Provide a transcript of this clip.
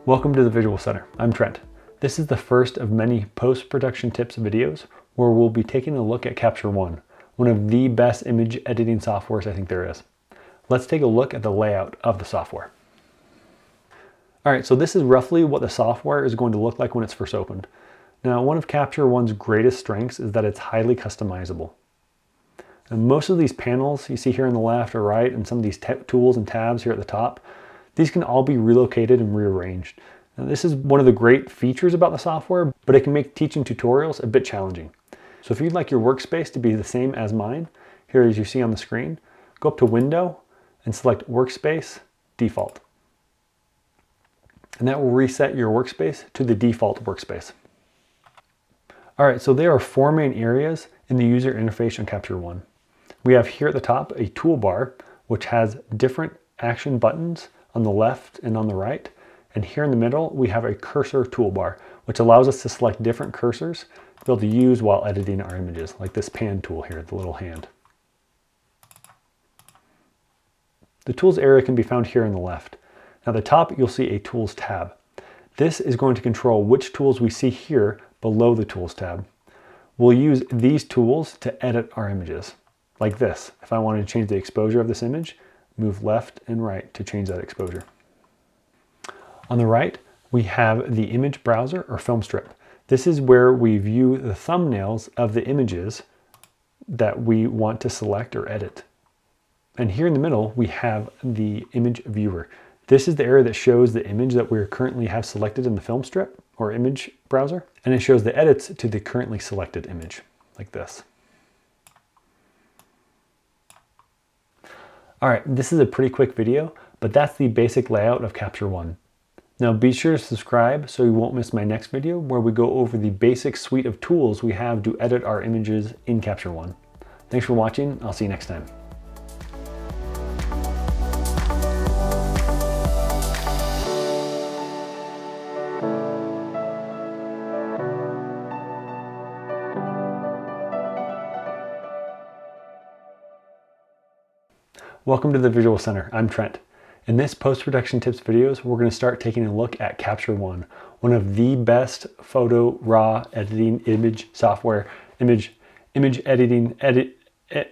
Welcome to the Visual Center. I'm Trent. This is the first of many post-production tips videos where we'll be taking a look at Capture One, one of the best image editing softwares I think there is. Let's take a look at the layout of the software. All right, so this is roughly what the software is going to look like when it's first opened. Now, one of Capture One's greatest strengths is that it's highly customizable. And most of these panels you see here on the left or right, and some of these tools and tabs here at the top, these can all be relocated and rearranged. Now, this is one of the great features about the software, but it can make teaching tutorials a bit challenging. So if you'd like your workspace to be the same as mine, here as you see on the screen, go up to Window and select Workspace Default. And that will reset your workspace to the default workspace. All right, so there are four main areas in the user interface on Capture One. We have here at the top a toolbar, which has different action buttons on the left and on the right. And here in the middle, we have a cursor toolbar, which allows us to select different cursors to be able to use while editing our images, like this pan tool here, the little hand. The tools area can be found here on the left. Now at the top, you'll see a tools tab. This is going to control which tools we see here below the tools tab. We'll use these tools to edit our images, like this. If I wanted to change the exposure of this image, move left and right to change that exposure. On the right, we have the image browser or Filmstrip. This is where we view the thumbnails of the images that we want to select or edit. And here in the middle, we have the image viewer. This is the area that shows the image that we currently have selected in the Filmstrip or image browser, and it shows the edits to the currently selected image, like this. All right, this is a pretty quick video, but that's the basic layout of Capture One. Now be sure to subscribe so you won't miss my next video where we go over the basic suite of tools we have to edit our images in Capture One. Thanks for watching. I'll see you next time. Welcome to the Visual Center. I'm Trent. In this post-production tips videos, we're going to start taking a look at Capture One, one of the best photo raw editing image software, image editing,